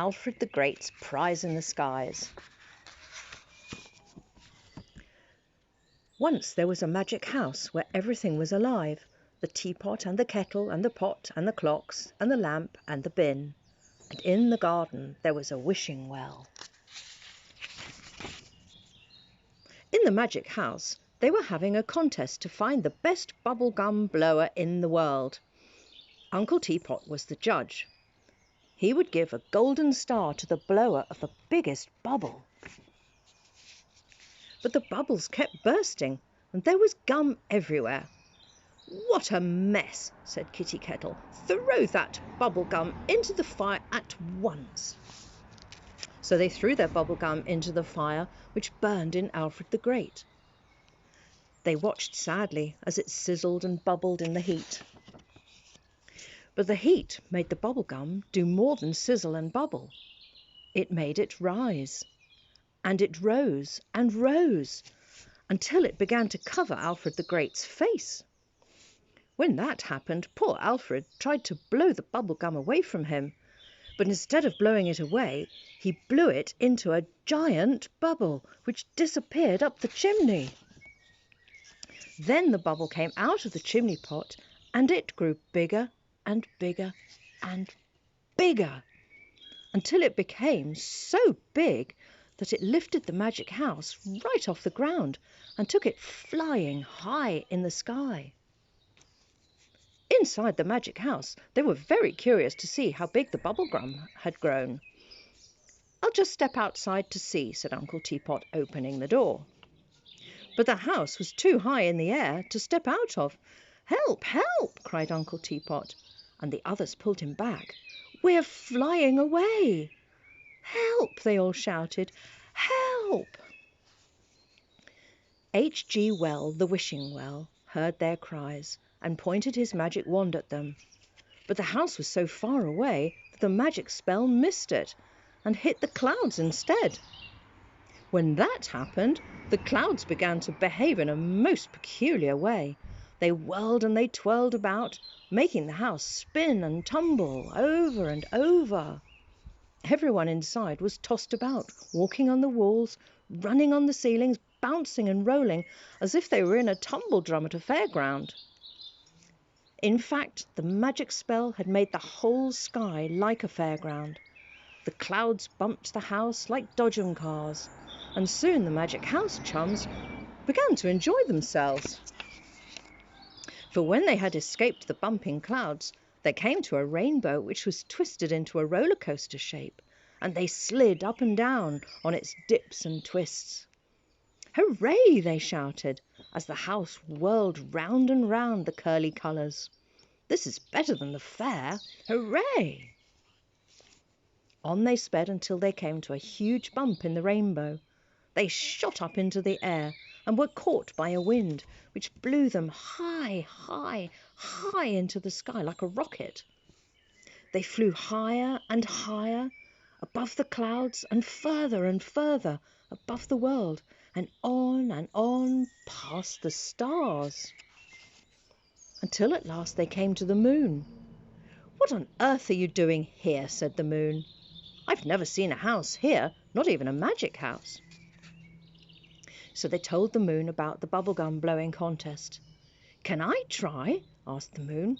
Alfred the Great's prize in the skies. Once there was a magic house where everything was alive, the teapot and the kettle and the pot and the clocks and the lamp and the bin. And in the garden there was a wishing well. In the magic house they were having a contest to find the best bubble gum blower in the world. Uncle Teapot was the judge. He would give a golden star to the blower of the biggest bubble. But the bubbles kept bursting, and there was gum everywhere. "What a mess," said Kitty Kettle. "Throw that bubble gum into the fire at once." So they threw their bubble gum into the fire, which burned in Alfred the Great. They watched sadly as it sizzled and bubbled in the heat. But the heat made the bubble gum do more than sizzle and bubble. It made it rise. And it rose and rose until it began to cover Alfred the Great's face. When that happened, poor Alfred tried to blow the bubble gum away from him, but instead of blowing it away, he blew it into a giant bubble, which disappeared up the chimney. Then the bubble came out of the chimney pot, and it grew bigger and bigger and bigger, until it became so big that it lifted the magic house right off the ground and took it flying high in the sky. Inside the magic house, they were very curious to see how big the bubble gum had grown. "I'll just step outside to see," said Uncle Teapot, opening the door. But the house was too high in the air to step out of. "Help, help!" cried Uncle Teapot, and the others pulled him back. "We're flying away!" "Help!" they all shouted. "Help!" H.G. Well, the wishing well, heard their cries and pointed his magic wand at them. But the house was so far away that the magic spell missed it and hit the clouds instead. When that happened, the clouds began to behave in a most peculiar way. They whirled and they twirled about, making the house spin and tumble over and over. Everyone inside was tossed about, walking on the walls, running on the ceilings, bouncing and rolling as if they were in a tumble drum at a fairground. In fact, the magic spell had made the whole sky like a fairground. The clouds bumped the house like dodgem cars, and soon the magic house chums began to enjoy themselves. For when they had escaped the bumping clouds, they came to a rainbow which was twisted into a roller coaster shape, and they slid up and down on its dips and twists. "Hooray!" they shouted, as the house whirled round and round the curly colours. "This is better than the fair! Hooray!" On they sped until they came to a huge bump in the rainbow. They shot up into the air and were caught by a wind, which blew them high, high, high into the sky like a rocket. They flew higher and higher above the clouds and further above the world, and on past the stars, until at last they came to the moon. "What on earth are you doing here?" said the moon. "I've never seen a house here, not even a magic house." So they told the moon about the bubblegum blowing contest. "Can I try?" asked the moon.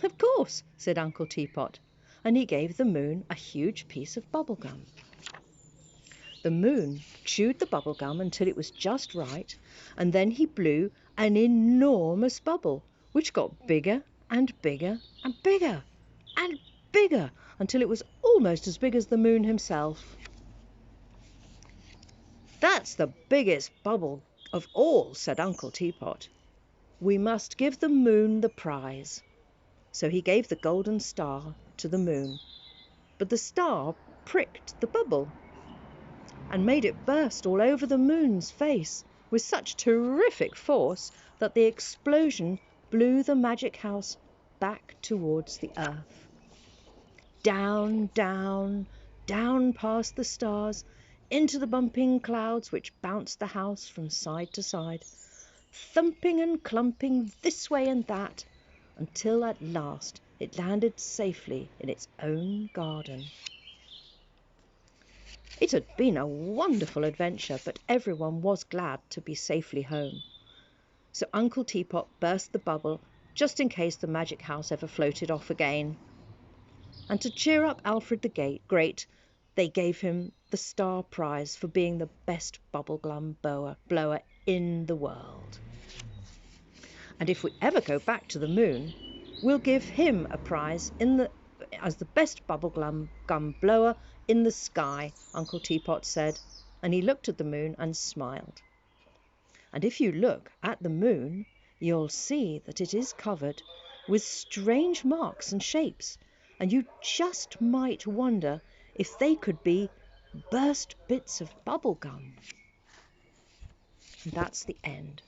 "Of course," said Uncle Teapot, and he gave the moon a huge piece of bubblegum. The moon chewed the bubblegum until it was just right, and then he blew an enormous bubble, which got bigger and bigger and bigger and bigger until it was almost as big as the moon himself. "That's the biggest bubble of all," said Uncle Teapot. "We must give the moon the prize." So he gave the golden star to the moon, but the star pricked the bubble and made it burst all over the moon's face with such terrific force that the explosion blew the magic house back towards the earth. Down, down, down past the stars, into the bumping clouds which bounced the house from side to side, thumping and clumping this way and that, until at last it landed safely in its own garden. It had been a wonderful adventure, but everyone was glad to be safely home. So Uncle Teapot burst the bubble just in case the magic house ever floated off again. And to cheer up Alfred the Great, they gave him the star prize for being the best bubblegum blower in the world. And if we ever go back to the moon, we'll give him a prize as the best bubblegum blower in the sky, Uncle Teapot said, and he looked at the moon and smiled. And if you look at the moon, you'll see that it is covered with strange marks and shapes, and you just might wonder if they could be burst bits of bubble gum. And that's the end.